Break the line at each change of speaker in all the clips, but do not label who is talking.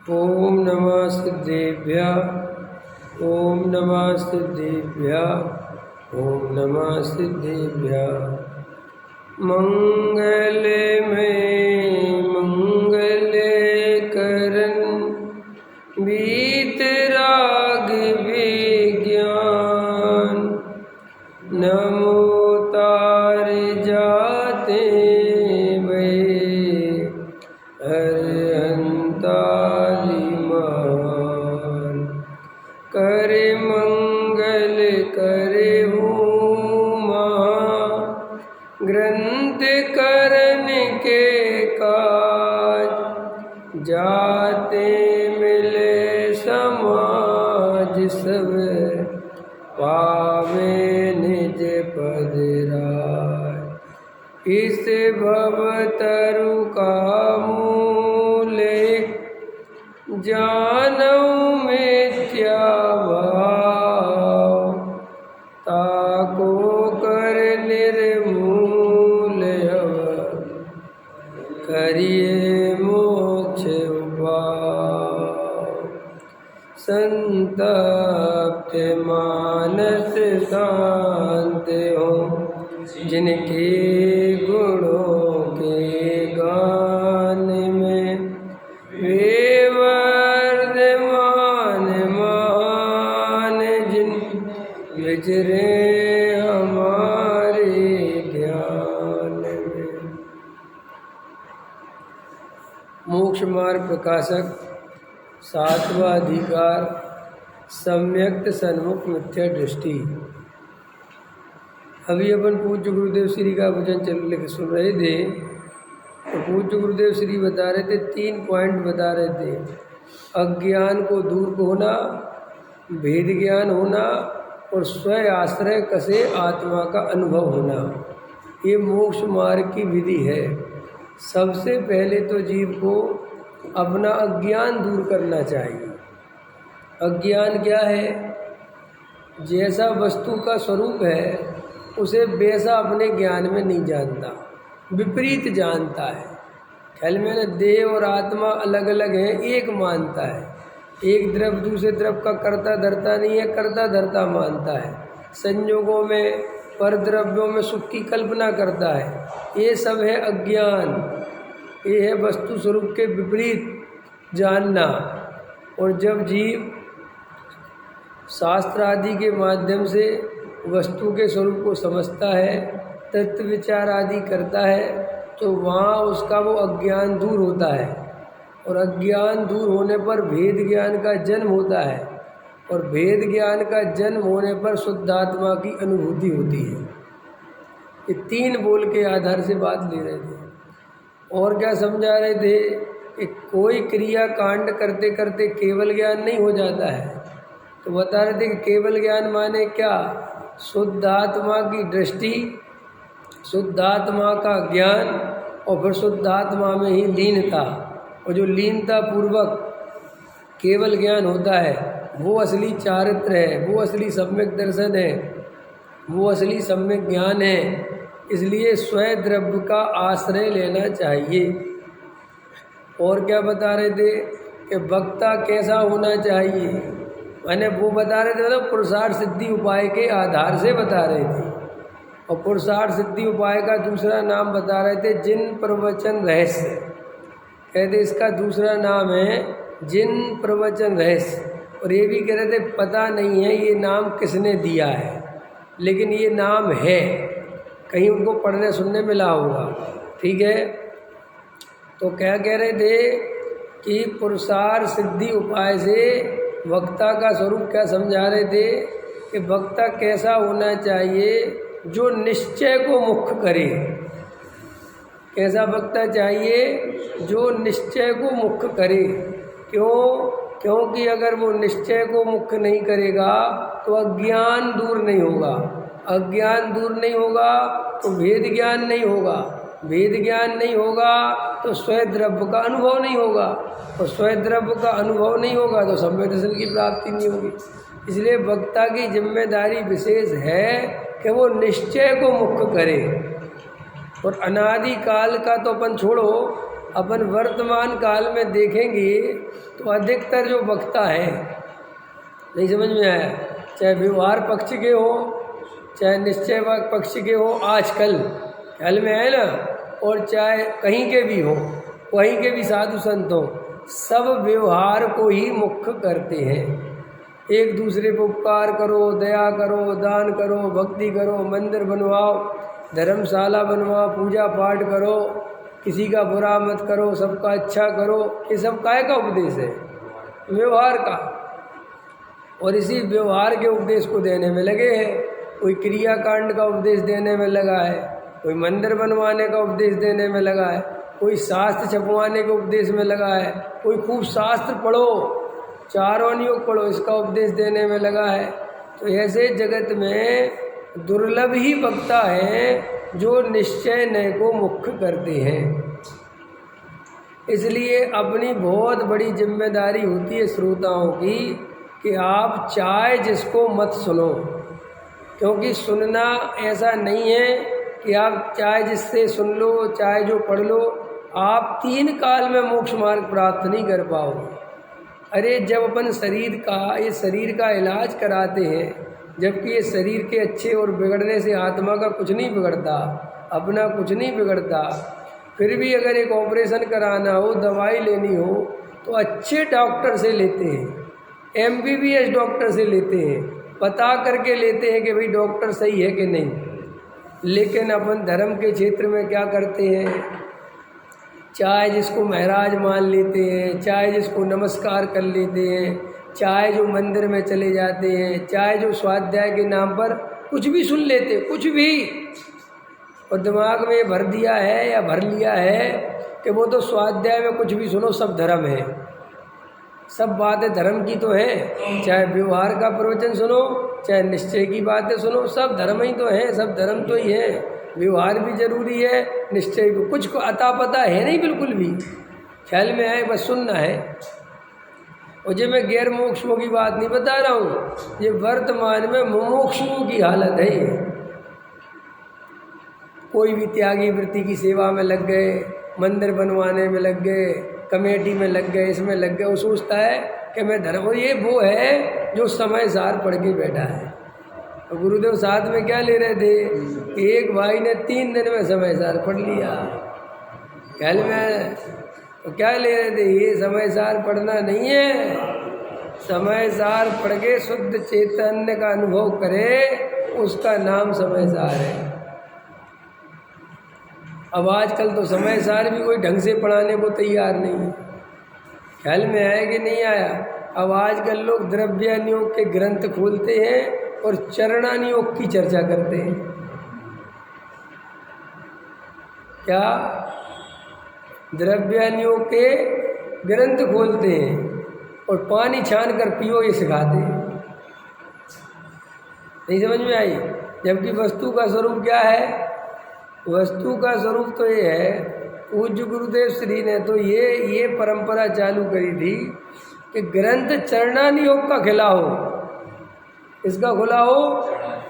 ओम नमः सिद्धेभ्यः। ओम नमः सिद्धेभ्यः। ओम नमः सिद्धेभ्यः। मंगल में मंगल करन वीतराग विज्ञान। नमो तार जाते वे अरहंताली मान। करे मंगल करे हुमा ग्रंथ करन के काज। जाते मिले समाज सब पावे निज पद राज। इस भव तरु का मूल जानऊ मिथ्या भाव। ताको कर निर्मूल अव करिए मोक्ष उपाय। संतप्त मानस शांत हो जिनके गुणों के गान में वे वर्धमान मान। जिन विचरे हमारे ध्यान में। मोक्ष मार्ग प्रकाशक सातवां अधिकार सम्यक्त सन्मुख मिथ्या दृष्टि। अभी अपन पूज्य गुरुदेव श्री का वचन सुन रहे थे, तो पूज्य गुरुदेव श्री बता रहे थे, 3 पॉइंट बता रहे थे। अज्ञान को दूर होना, भेद ज्ञान होना और स्व आश्रय कसे आत्मा का अनुभव होना। ये मोक्ष मार्ग की विधि है। सबसे पहले तो जीव को अपना अज्ञान दूर करना चाहिए। अज्ञान क्या है? जैसा वस्तु का स्वरूप है उसे वैसा अपने ज्ञान में नहीं जानता, विपरीत जानता है। ख्याल में ना, देह और आत्मा अलग अलग हैं, एक मानता है। एक द्रव्य दूसरे द्रव्य का कर्ता धर्ता नहीं है, कर्ता धर्ता मानता है। संयोगों में पर द्रव्यों में सुख की कल्पना करता है। ये सब है अज्ञान। ये है वस्तु स्वरूप के विपरीत जानना। और जब जीव शास्त्र आदि के माध्यम से वस्तु के स्वरूप को समझता है, तत्व विचार आदि करता है, तो वहाँ उसका वो अज्ञान दूर होता है। और अज्ञान दूर होने पर भेद ज्ञान का जन्म होता है। और भेद ज्ञान का जन्म होने पर शुद्धात्मा की अनुभूति होती है। ये 3 बोल के आधार से बात ले रहे थे। और क्या समझा रहे थे कि कोई क्रिया कांड करते करते केवल ज्ञान नहीं हो जाता है। तो बता रहे थे कि केवल ज्ञान माने क्या? शुद्धात्मा की दृष्टि, शुद्धात्मा का ज्ञान और फिर शुद्धात्मा में ही लीनता। और जो लीनता पूर्वक केवल ज्ञान होता है वो असली चारित्र है, वो असली सम्यक दर्शन है, वो असली सम्यक ज्ञान है। इसलिए स्वयं द्रव्य का आश्रय लेना चाहिए। और क्या बता रहे थे कि वक्ता कैसा होना चाहिए? मैंने वो बता रहे थे, मतलब पुरुषार्थ सिद्धि उपाय के आधार से बता रहे थे। और पुरुषार्थ सिद्धि उपाय का दूसरा नाम बता रहे थे जिन प्रवचन रहस्य। कहते इसका दूसरा नाम है जिन प्रवचन रहस्य। और ये भी कह रहे थे पता नहीं है ये नाम किसने दिया है, लेकिन ये नाम है, कहीं उनको पढ़ने सुनने मिला होगा। ठीक है, तो क्या कह रहे थे कि पुरुषार्थ सिद्धि उपाय से वक्ता का स्वरूप क्या समझा रहे थे कि वक्ता कैसा होना चाहिए? जो निश्चय को मुख्य करे। कैसा वक्ता चाहिए? जो निश्चय को मुख्य करे। क्यों? क्योंकि अगर वो निश्चय को मुख्य नहीं करेगा तो अज्ञान दूर नहीं होगा। अज्ञान दूर नहीं होगा तो भेद ज्ञान नहीं होगा। भेद ज्ञान नहीं होगा तो स्वयं द्रव्य का अनुभव नहीं होगा। और स्वयं द्रव्य का अनुभव नहीं होगा तो सम्यक दर्शन की प्राप्ति नहीं होगी। इसलिए वक्ता की जिम्मेदारी विशेष है कि वो निश्चय को मुख्य करे। और अनादि काल का तो अपन छोड़ो, अपन वर्तमान काल में देखेंगे तो अधिकतर जो वक्ता है, नहीं समझ में आया, चाहे व्यवहार पक्ष के हो चाहे निश्चय पक्ष के हो, आजकल ख्याल में है ना, और चाहे कहीं के भी हो, वहीं के भी साधु संत हो, सब व्यवहार को ही मुख्य करते हैं। एक दूसरे को उपकार करो, दया करो, दान करो, भक्ति करो, मंदिर बनवाओ, धर्मशाला बनवाओ, पूजा पाठ करो, किसी का बुरा मत करो, सबका अच्छा करो, ये सब काय का उपदेश है? व्यवहार का। और इसी व्यवहार के उपदेश को देने में लगे हैं। कोई क्रियाकांड का उपदेश देने में लगा है, कोई मंदिर बनवाने का उपदेश देने में लगा है, कोई शास्त्र छपवाने के उपदेश में लगा है, कोई खूब शास्त्र पढ़ो, चारों योग पढ़ो, इसका उपदेश देने में लगा है। तो ऐसे जगत में दुर्लभ ही वक्ता है जो निश्चय नय को मुख्य करते हैं। इसलिए अपनी बहुत बड़ी जिम्मेदारी होती है श्रोताओं की कि आप चाहे जिसको मत सुनो, क्योंकि सुनना ऐसा नहीं है कि आप चाहे जिससे सुन लो चाहे जो पढ़ लो, आप 3 काल में मोक्ष मार्ग प्राप्त नहीं कर पाओगे। अरे जब अपन ये शरीर का इलाज कराते हैं, जबकि ये शरीर के अच्छे और बिगड़ने से आत्मा का कुछ नहीं बिगड़ता, अपना कुछ नहीं बिगड़ता, फिर भी अगर एक ऑपरेशन कराना हो, दवाई लेनी हो तो अच्छे डॉक्टर से लेते हैं, MBBS डॉक्टर से लेते हैं, पता करके लेते हैं कि भाई डॉक्टर सही है कि नहीं। लेकिन अपन धर्म के क्षेत्र में क्या करते हैं, चाहे जिसको महाराज मान लेते हैं, चाहे जिसको नमस्कार कर लेते हैं, चाहे जो मंदिर में चले जाते हैं, चाहे जो स्वाध्याय के नाम पर कुछ भी सुन लेते हैं, कुछ भी, और दिमाग में भर दिया है या भर लिया है कि वो तो स्वाध्याय में कुछ भी सुनो सब धर्म है। सब बातें धर्म की तो हैं, चाहे व्यवहार का प्रवचन सुनो चाहे निश्चय की बातें सुनो, सब धर्म ही तो हैं, सब धर्म तो ही है। व्यवहार भी जरूरी है, निश्चय भी, कुछ को अता पता है नहीं बिल्कुल भी, ख्याल में आए बस सुनना है। और जो मैं गैर मोक्षों की बात नहीं बता रहा हूँ, ये वर्तमान में मुमुक्षुओं की हालत है। ये कोई भी त्यागी वृत्ति की सेवा में लग गए, मंदिर बनवाने में लग गए, कमेटी में लग गए, इसमें लग गए, वो सोचता है कि मैं धर्म, और ये वो है जो समय सार पढ़ के बैठा है। तो गुरुदेव साथ में क्या ले रहे थे, एक भाई ने 3 दिन में समय सार पढ़ लिया, ख्याल में, तो क्या ले रहे थे, ये समय सार पढ़ना नहीं है, समय सार पढ़ के शुद्ध चैतन्य का अनुभव करे, उसका नाम समय सार है। अब आजकल तो समय सार भी कोई ढंग से पढ़ाने को तैयार नहीं है, ख्याल में आया कि नहीं आया। अब आजकल लोग द्रव्यानुयोग के ग्रंथ खोलते हैं और चरणानुयोग की चर्चा करते हैं। क्या द्रव्यानुयोग के ग्रंथ खोलते हैं और पानी छान कर पियो ये सिखाते हैं, नहीं समझ में आई। जबकि वस्तु का स्वरूप क्या है, वस्तु का स्वरूप तो ये है, पूज्य गुरुदेव श्री ने तो ये परंपरा चालू करी थी कि ग्रंथ चरणानुयोग का खिला हो, इसका खुला हो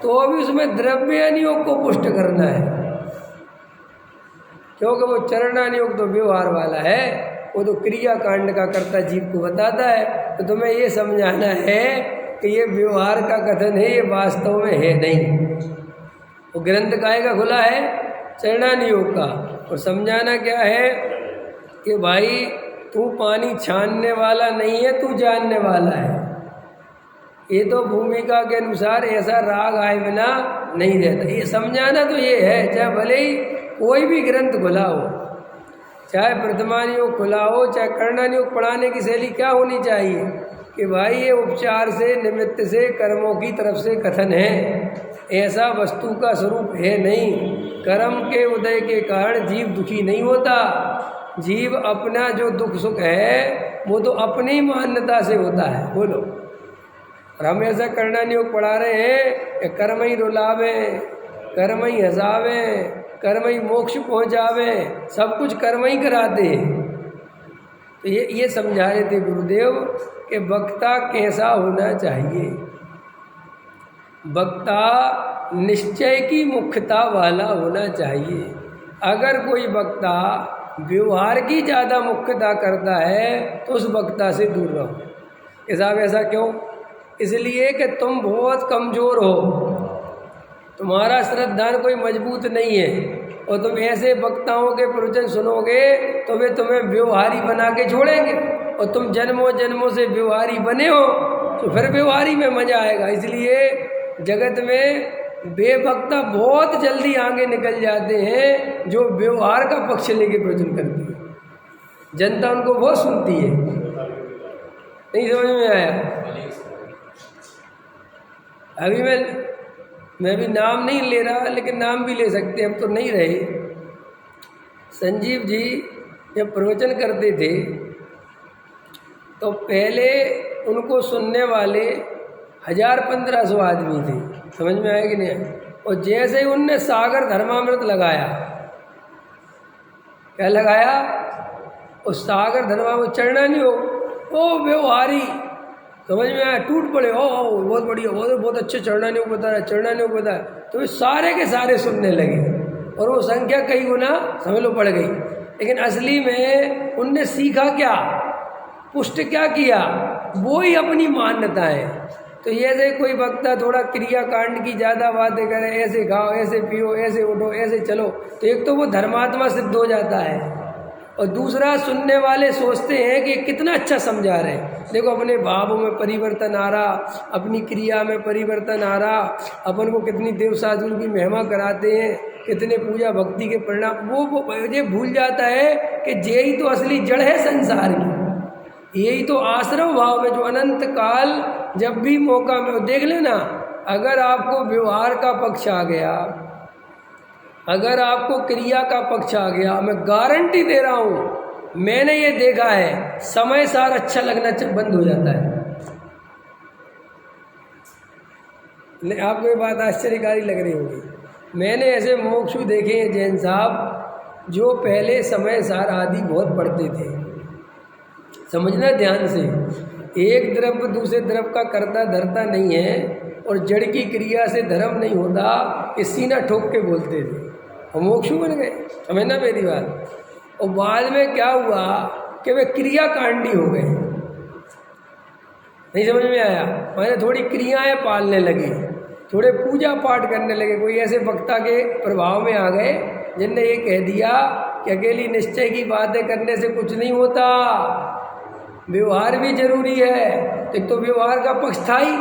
तो अभी उसमें द्रव्यानुयोग को पुष्ट करना है, क्योंकि वो चरणानुयोग तो व्यवहार वाला है, वो तो क्रिया कांड का कर्ता जीव को बताता है। तो तुम्हें ये समझाना है कि ये व्यवहार का कथन है, ये वास्तव में है नहीं। वो ग्रंथ काहे का खुला है, चरणानुयोग का। और समझाना क्या है कि भाई तू पानी छानने वाला नहीं है, तू जानने वाला है। ये तो भूमिका के अनुसार ऐसा राग आए बिना नहीं रहता, ये समझाना तो ये है। चाहे भले ही कोई भी ग्रंथ खुला हो, चाहे प्रथमानुयोग खुला हो, चाहे कर्णानुयोग, पढ़ाने की शैली क्या होनी चाहिए कि भाई ये उपचार से, निमित्त से, कर्मों की तरफ से कथन है, ऐसा वस्तु का स्वरूप है नहीं। कर्म के उदय के कारण जीव दुखी नहीं होता, जीव अपना जो दुख सुख है वो तो अपनी मान्यता से होता है। बोलो, और हम ऐसा कर्णानुयोग पढ़ा रहे हैं कि कर्म ही रुलावे, कर्म ही हंसावे, कर्म ही मोक्ष पहुँचावे, सब कुछ कर्म ही कराते हैं। तो ये समझा रहे थे गुरुदेव कि वक्ता कैसा होना चाहिए। वक्ता निश्चय की मुख्यता वाला होना चाहिए। अगर कोई वक्ता व्यवहार की ज़्यादा मुख्यता करता है तो उस वक्ता से दूर रहो। कि साहब ऐसा क्यों? इसलिए कि तुम बहुत कमज़ोर हो, तुम्हारा श्रद्धान कोई मजबूत नहीं है, और तुम ऐसे वक्ताओं के प्रवचन सुनोगे तो वे तुम्हें व्यवहारी बना के छोड़ेंगे, और तुम जन्मों जन्मों से व्यवहारी बने हो तो फिर व्यवहारी में मज़ा आएगा। इसलिए जगत में बेवक्ता बहुत जल्दी आगे निकल जाते हैं जो व्यवहार का पक्ष लेके प्रवचन करती है, जनता उनको बहुत सुनती है। नहीं समझ में आया? अभी मैं भी नाम नहीं ले रहा, लेकिन नाम भी ले सकते, अब तो नहीं रहे। संजीव जी जब प्रवचन करते थे तो पहले उनको सुनने वाले 1000-1500 आदमी थे, समझ में आया कि नहीं? और जैसे ही उनने सागर धर्मामृत लगाया, क्या लगाया? उस सागर धर्मामृत चढ़ना नहीं हो, ओ व्यवहारी, समझ में आया? टूट पड़े, ओ बहुत बढ़िया, बहुत अच्छे, चढ़ना नहीं हो पता है, चढ़ना नहीं हो पता है, तो वे सारे के सारे सुनने लगे और वो संख्या कई गुना समझ लो बढ़ गई। लेकिन असली में उनने सीखा क्या, पुष्ट क्या किया? वो ही अपनी मान्यता है। तो ये से कोई वक्ता थोड़ा क्रिया कांड की ज़्यादा बातें करे, ऐसे खाओ, ऐसे पियो, ऐसे उठो, ऐसे चलो, तो एक तो वो धर्मात्मा सिद्ध हो जाता है, और दूसरा सुनने वाले सोचते हैं कि कितना अच्छा समझा रहे हैं, देखो अपने भावों में परिवर्तन आ रहा, अपनी क्रिया में परिवर्तन आ रहा, अपन को कितनी देव साधु की महिमा कराते हैं, कितने पूजा भक्ति के परिणाम। वो ये भूल जाता है कि यही तो असली जड़ है संसार की, यही तो आश्रम भाव में जो अनंत काल जब भी मौका में देख लेना, अगर आपको व्यवहार का पक्ष आ गया, अगर आपको क्रिया का पक्ष आ गया, मैं गारंटी दे रहा हूँ, मैंने ये देखा है, समय सार अच्छा लगना बंद हो जाता है। आपको ये बात आश्चर्यकारी लग रही होगी, मैंने ऐसे मोक्षु देखे हैं जैन साहब जो पहले समय सार आदि बहुत पढ़ते थे। समझना ध्यान से, एक द्रव्य दूसरे द्रव्य का करता धरता नहीं है, और जड़ की क्रिया से धर्म नहीं होता, ये सीना ठोक के बोलते थे, और मोक्षु बन गए। समझना मेरी बात। और बाद में क्या हुआ कि वे क्रिया कांडी हो गए। नहीं समझ में आया? मैंने थोड़ी क्रियाएं पालने लगे, थोड़े पूजा पाठ करने लगे। कोई ऐसे वक्ता के प्रभाव में आ गए जिनने ये कह दिया कि अकेली निश्चय की बातें करने से कुछ नहीं होता, व्यवहार भी जरूरी है। एक तो व्यवहार का पक्ष था ही,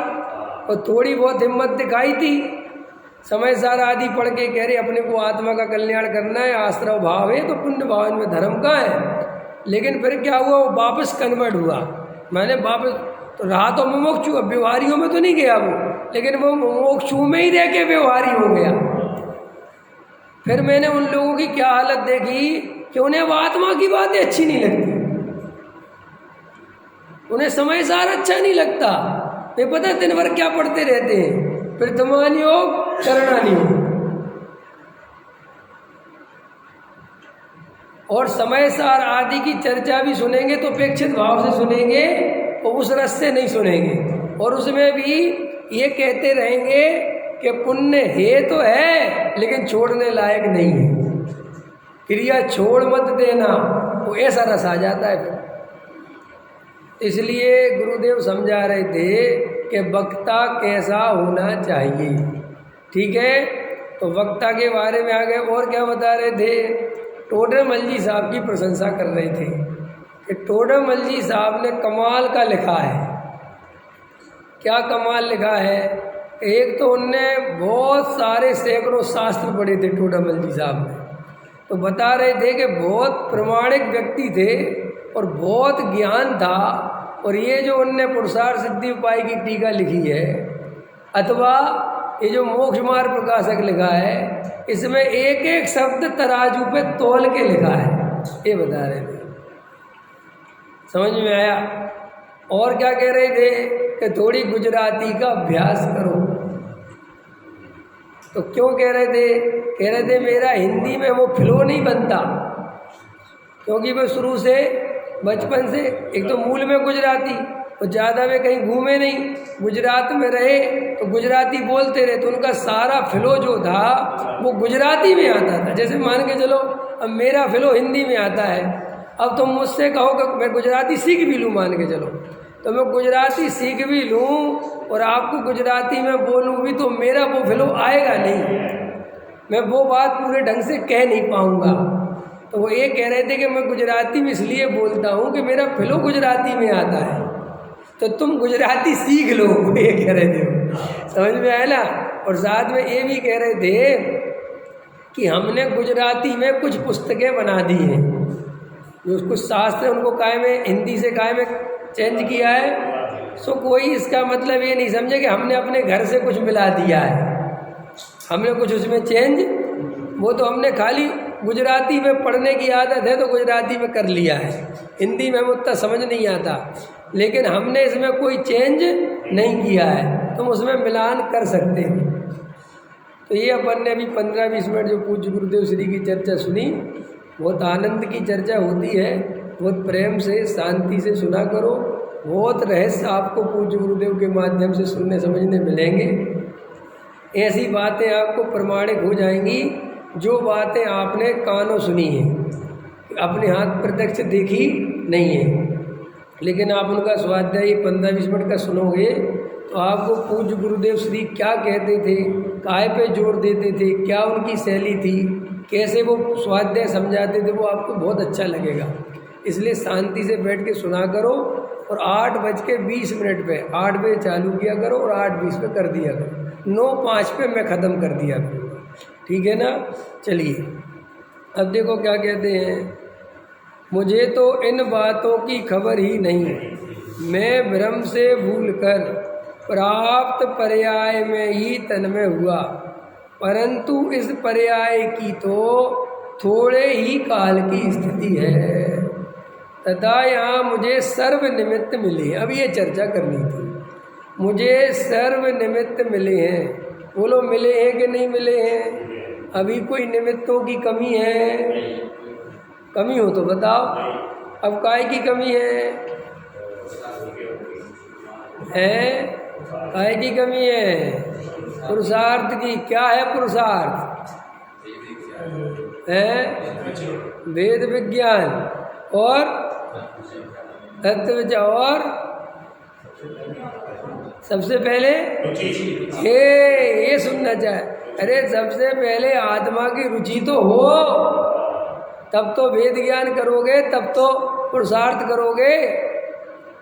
और थोड़ी बहुत हिम्मत दिखाई थी, समय सार आदि पढ़ के कह रहे अपने को आत्मा का कल्याण करना है, आश्रव भाव है, तो पुण्य भाव में धर्म का है। लेकिन फिर क्या हुआ, वो वापस कन्वर्ट हुआ। मैंने वापस तो रहा तो मोक्षु, अब व्यवहारियों में तो नहीं गया वो, लेकिन वो मोक्षु में ही रह के व्यवहारी हो गया। फिर मैंने उन लोगों की क्या हालत देखी कि उन्हें वो आत्मा की बातें अच्छी नहीं लगती, उन्हें समय सार अच्छा नहीं लगता। वे पता दिन भर क्या पढ़ते रहते हैं, प्रथमान योग, करणानी योग, और समय सार आदि की चर्चा भी सुनेंगे तो अपेक्षित भाव से सुनेंगे, और उस रस से नहीं सुनेंगे। और उसमें भी ये कहते रहेंगे कि पुण्य है तो है, लेकिन छोड़ने लायक नहीं है, क्रिया छोड़ मत देना, वो ऐसा रस आ जाता है फिर। इसलिए गुरुदेव समझा रहे थे कि वक्ता कैसा होना चाहिए। ठीक है, तो वक्ता के बारे में आगे और क्या बता रहे थे, टोडरमल जी साहब की प्रशंसा कर रहे थे कि टोडरमल जी साहब ने कमाल का लिखा है। क्या कमाल लिखा है? एक तो उनने बहुत सारे सैकड़ों शास्त्र पढ़े थे टोडरमल जी साहब ने, तो बता रहे थे कि बहुत प्रमाणिक व्यक्ति थे और बहुत ज्ञान था। और ये जो उनने पुरुषार्थ सिद्धि उपाय की टीका लिखी है, अथवा ये जो मोक्ष मार्ग प्रकाशक लिखा है, इसमें एक एक शब्द तराजू पे तौल के लिखा है, ये बता रहे थे। समझ में आया? और क्या कह रहे थे कि थोड़ी गुजराती का अभ्यास करो। तो क्यों कह रहे थे? कह रहे थे मेरा हिंदी में वो फ्लो नहीं बनता, क्योंकि मैं शुरू से बचपन से एक तो मूल में गुजराती, और ज़्यादा में कहीं घूमे नहीं, गुजरात में रहे तो गुजराती बोलते रहे, तो उनका सारा फ्लो जो था वो गुजराती में आता था। जैसे मान के चलो अब मेरा फ्लो हिंदी में आता है। अब तुम मुझसे कहो कि मैं गुजराती सीख भी लूँ, मान के चलो, तो मैं गुजराती सीख भी लूँ और आपको गुजराती में बोलूँ भी, तो मेरा वो फ्लो आएगा नहीं, मैं वो बात पूरे ढंग से कह नहीं पाऊँगा। तो वो ये कह रहे थे कि मैं गुजराती में इसलिए बोलता हूँ कि मेरा फ्लो गुजराती में आता है, तो तुम गुजराती सीख लो, ये कह रहे थे। समझ में आया ना। और साथ में ये भी कह रहे थे कि हमने गुजराती में कुछ पुस्तकें बना दी हैं, जो कुछ शास्त्र उनको काय में हिंदी से काय में चेंज किया है। सो कोई इसका मतलब ये नहीं समझे कि हमने अपने घर से कुछ मिला दिया है, हमने कुछ उसमें चेंज, वो तो हमने खाली गुजराती में पढ़ने की आदत है तो गुजराती में कर लिया है, हिंदी में हमें उतना समझ नहीं आता, लेकिन हमने इसमें कोई चेंज नहीं किया है, तुम उसमें मिलान कर सकते हो। तो ये अपन ने अभी 15-20 मिनट जो पूज्य गुरुदेव श्री की चर्चा सुनी, बहुत आनंद की चर्चा होती है, बहुत प्रेम से शांति से सुना करो, बहुत रहस्य आपको पूज्य गुरुदेव के माध्यम से सुनने समझने मिलेंगे। ऐसी बातें आपको प्रमाणिक हो जाएंगी जो बातें आपने कानों सुनी हैं, अपने हाथ प्रत्यक्ष देखी नहीं है, लेकिन आप उनका स्वाध्याय 15-20 मिनट का सुनोगे तो आपको पूज्य गुरुदेव श्री क्या कहते थे, काय पे जोर देते थे, क्या उनकी शैली थी, कैसे वो स्वाध्याय समझाते थे, वो आपको बहुत अच्छा लगेगा। इसलिए शांति से बैठ के सुना करो और 8:20 पे 8 बजे चालू किया करो और 8:20 पे कर दिया करो, 9:05 पे मैं ख़त्म कर दिया करूँगा, ठीक है ना। चलिए अब देखो क्या कहते हैं, मुझे तो इन बातों की खबर ही नहीं, मैं भ्रम से भूलकर प्राप्त पर्याय में ही तन्मय हुआ, परंतु इस पर्याय की तो थोड़े ही काल की स्थिति है, तथा यहाँ मुझे सर्व निमित्त मिले। अब ये चर्चा करनी थी, मुझे सर्व निमित्त मिले हैं, बोलो मिले हैं कि नहीं मिले हैं? अभी कोई निमित्तों की कमी है? कमी हो तो बताओ। अब काय की कमी है? काय की कमी है? पुरुषार्थ की। क्या है पुरुषार्थ? है वेद विज्ञान और तत्व विचार, और सबसे पहले ये सुनना चाहे, अरे सबसे पहले आत्मा की रुचि तो हो, तब तो वेद ज्ञान करोगे, तब तो पुरुषार्थ करोगे,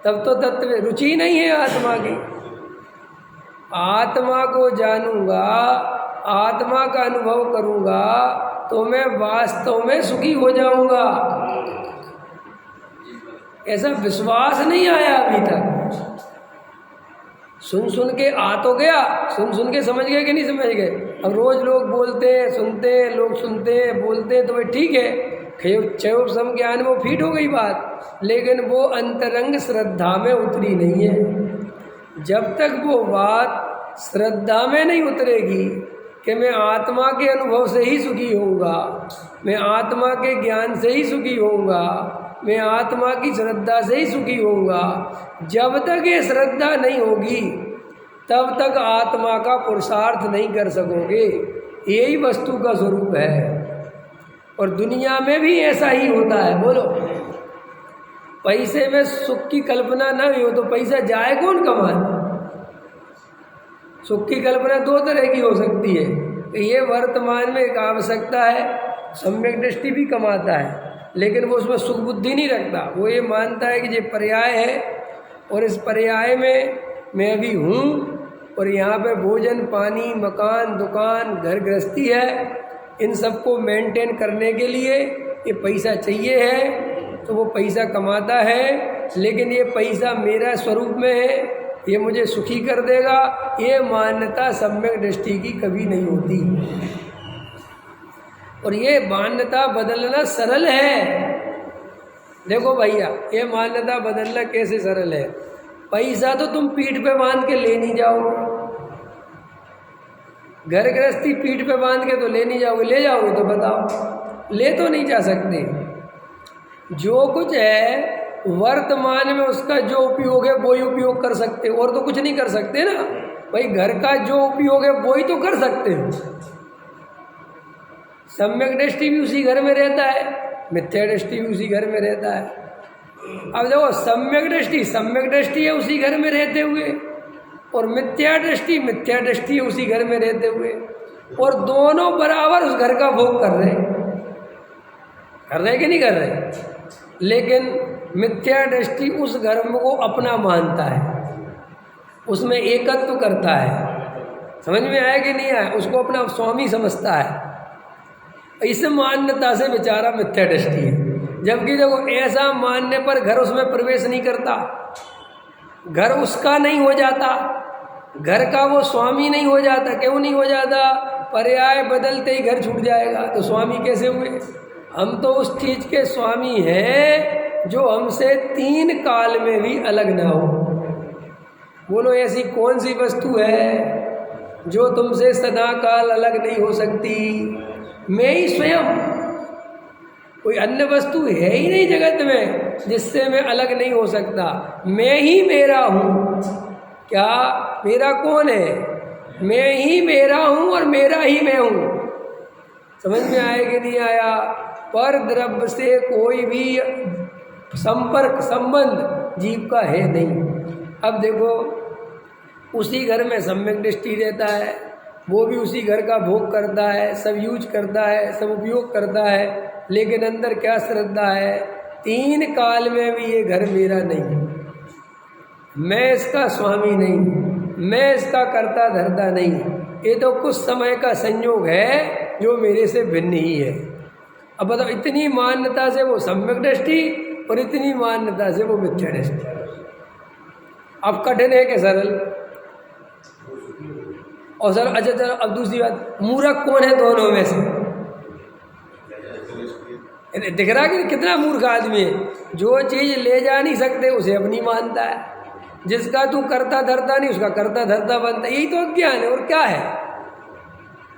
तब तो तत्व। रुचि नहीं है आत्मा की। आत्मा को जानूंगा, आत्मा का अनुभव करूंगा तो मैं वास्तव में सुखी हो जाऊंगा। ऐसा विश्वास नहीं आया अभी तक। सुन सुन के आ तो गया, सुन सुन के समझ गए कि नहीं समझ गए? अब रोज लोग बोलते हैं, सुनते हैं, लोग सुनते हैं, बोलते हैं, तो भाई ठीक है, क्षय सम ज्ञान में फिट हो गई बात, लेकिन वो अंतरंग श्रद्धा में उतरी नहीं है। जब तक वो बात श्रद्धा में नहीं उतरेगी कि मैं आत्मा के अनुभव से ही सुखी होऊंगा, मैं आत्मा के ज्ञान से ही सुखी होऊंगा, मैं आत्मा की श्रद्धा से ही सुखी होऊंगा, जब तक ये श्रद्धा नहीं होगी तब तक आत्मा का पुरुषार्थ नहीं कर सकोगे। यही वस्तु का स्वरूप है। और दुनिया में भी ऐसा ही होता है। बोलो, पैसे में सुख की कल्पना ना हो तो पैसा जाए कौन कमाने? सुख की कल्पना दो तरह की हो सकती है। ये वर्तमान में एक आवश्यकता है, सम्यक दृष्टि भी कमाता है, लेकिन वो उसमें सुख बुद्धि नहीं रखता। वो ये मानता है कि ये पर्याय है और इस पर्याय में मैं अभी हूँ और यहाँ पे भोजन, पानी, मकान, दुकान, घर गृहस्थी है, इन सबको मेंटेन करने के लिए ये पैसा चाहिए है, तो वो पैसा कमाता है, लेकिन ये पैसा मेरा स्वरूप में है, ये मुझे सुखी कर देगा, ये मान्यता सम्यक दृष्टि की कभी नहीं होती। और ये मान्यता बदलना सरल है। देखो भैया, ये मान्यता बदलना कैसे सरल है? पैसा तो तुम पीठ पे बांध के ले नहीं जाओगे, घर गृहस्थी पीठ पे बांध के तो ले नहीं जाओगे, ले जाओगे तो बताओ? ले तो नहीं जा सकते। जो कुछ है वर्तमान में उसका जो उपयोग है वो ही उपयोग कर सकते, और तो कुछ नहीं कर सकते ना भाई। घर का जो उपयोग है वो ही तो कर सकते हो। सम्यक दृष्टि भी उसी घर में रहता है, मिथ्या दृष्टि भी उसी घर में रहता है। अब देखो सम्यक दृष्टि है उसी घर में रहते हुए, और मिथ्या दृष्टि है उसी घर में रहते हुए, और दोनों बराबर उस घर का भोग कर रहे कि नहीं कर रहे। लेकिन मिथ्या दृष्टि उस घर को अपना मानता है, उसमें एकत्व करता है। समझ में आया कि नहीं आया? उसको अपना स्वामी समझता है। इस मान्यता से बेचारा मिथ्या दृष्टि है। जबकि देखो ऐसा मानने पर घर उसमें प्रवेश नहीं करता, घर उसका नहीं हो जाता, घर का वो स्वामी नहीं हो जाता। क्यों नहीं हो जाता? पर्याय बदलते ही घर छूट जाएगा। तो स्वामी कैसे हुए? हम तो उस चीज के स्वामी हैं जो हमसे 3 काल में भी अलग ना हो। बोलो ऐसी कौन सी वस्तु है जो तुमसे सदा काल अलग नहीं हो सकती? मैं ही स्वयं, कोई अन्य वस्तु है ही नहीं जगत में जिससे मैं अलग नहीं हो सकता। मैं ही मेरा हूँ। क्या मेरा कौन है? मैं ही मेरा हूँ और मेरा ही मैं हूँ। समझ में आया कि नहीं आया? पर द्रव्य से कोई भी संपर्क संबंध जीव का है नहीं। अब देखो उसी घर में सम्यक दृष्टि रहता है, वो भी उसी घर का भोग करता है, सब यूज करता है, सब उपयोग करता है, लेकिन अंदर क्या श्रद्धा है? 3 काल में भी ये घर मेरा नहीं, मैं इसका स्वामी नहीं, मैं इसका कर्ता धर्ता नहीं। ये तो कुछ समय का संयोग है जो मेरे से भिन्न ही है। अब बताओ, इतनी मान्यता से वो सम्यक दृष्टि और इतनी मान्यता से वो मिथ्या दृष्टि। अब कठिन है कि सरल? और सर अच्छा चलो अब दूसरी बात, मूर्ख कौन है दोनों में से? दिख रहा कि कितना मूर्ख आदमी है। जो चीज ले जा नहीं सकते उसे अपनी मानता है, जिसका तू करता धरता नहीं उसका करता धरता बनता है। यही तो अज्ञान है, और क्या है?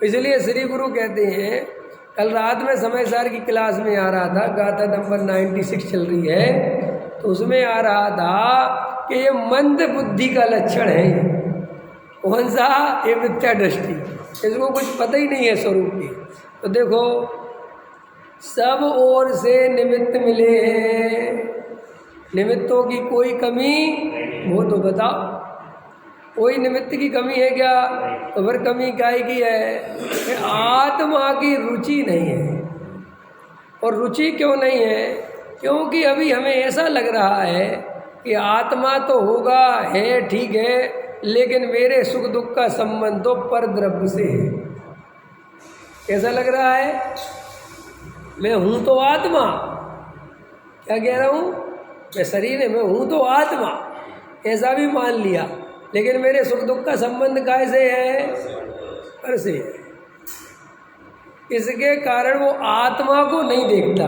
इसलिए श्री गुरु कहते हैं, कल रात में समय सार की क्लास में आ रहा था, गाथा नंबर 96 चल रही है, तो उसमें आ रहा था कि ये मंद बुद्धि का लक्षण है। कौन सा? ये मिथ्या दृष्टि। इसको कुछ पता ही नहीं है स्वरूप की। तो देखो सब ओर से निमित्त मिले हैं, निमित्तों की कोई कमी वो तो बताओ, कोई निमित्त की कमी है क्या? तो फिर कमी काहे की है? कि आत्मा की रुचि नहीं है। और रुचि क्यों नहीं है? क्योंकि अभी हमें ऐसा लग रहा है कि आत्मा तो होगा है, ठीक है, लेकिन मेरे सुख दुख का संबंध तो पर द्रव्य से है। कैसा लग रहा है? मैं हूं तो आत्मा, क्या कह रहा हूं? मैं शरीर है, मैं हूं तो आत्मा, ऐसा भी मान लिया, लेकिन मेरे सुख दुख का संबंध कैसे है? पर से है। इसके कारण वो आत्मा को नहीं देखता,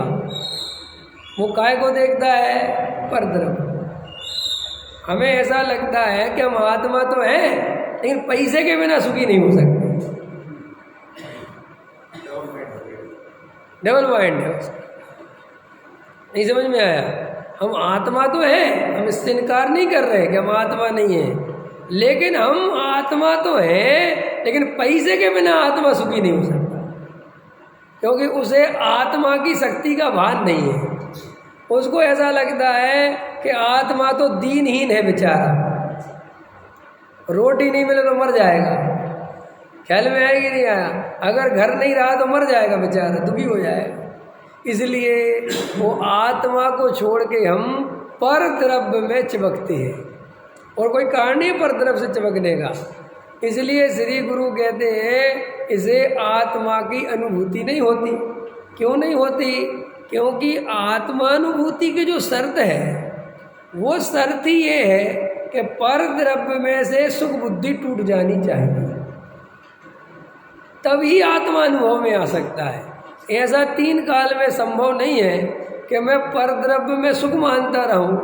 वो काय को देखता है? पर द्रव्य। हमें ऐसा लगता है कि हम आत्मा तो हैं, लेकिन पैसे के बिना सुखी नहीं हो सकते। डबल माइंड है उसका। नहीं समझ में आया? हम आत्मा तो हैं, हम इससे इनकार नहीं कर रहे कि हम आत्मा नहीं है, लेकिन हम आत्मा तो हैं, लेकिन पैसे के बिना आत्मा सुखी नहीं हो सकता, क्योंकि उसे आत्मा की शक्ति का भान नहीं है। उसको ऐसा लगता है कि आत्मा तो दीनहीन है बेचारा, रोटी नहीं मिले तो मर जाएगा। ख्याल में आएगी नहीं आया? अगर घर नहीं रहा तो मर जाएगा बेचारा, दुखी हो जाएगा। इसलिए वो आत्मा को छोड़ के हम पर द्रव्य में चिपकते हैं, और कोई कारण नहीं पर द्रव्य से चिपकने का। इसलिए श्री गुरु कहते हैं इसे आत्मा की अनुभूति नहीं होती। क्यों नहीं होती? क्योंकि आत्मानुभूति की जो शर्त है वो शर्त ही ये है कि पर द्रव्य में से सुख बुद्धि टूट जानी चाहिए, तभी आत्मानुभव में आ सकता है। ऐसा 3 काल में संभव नहीं है कि मैं पर द्रव्य में सुख मानता रहूं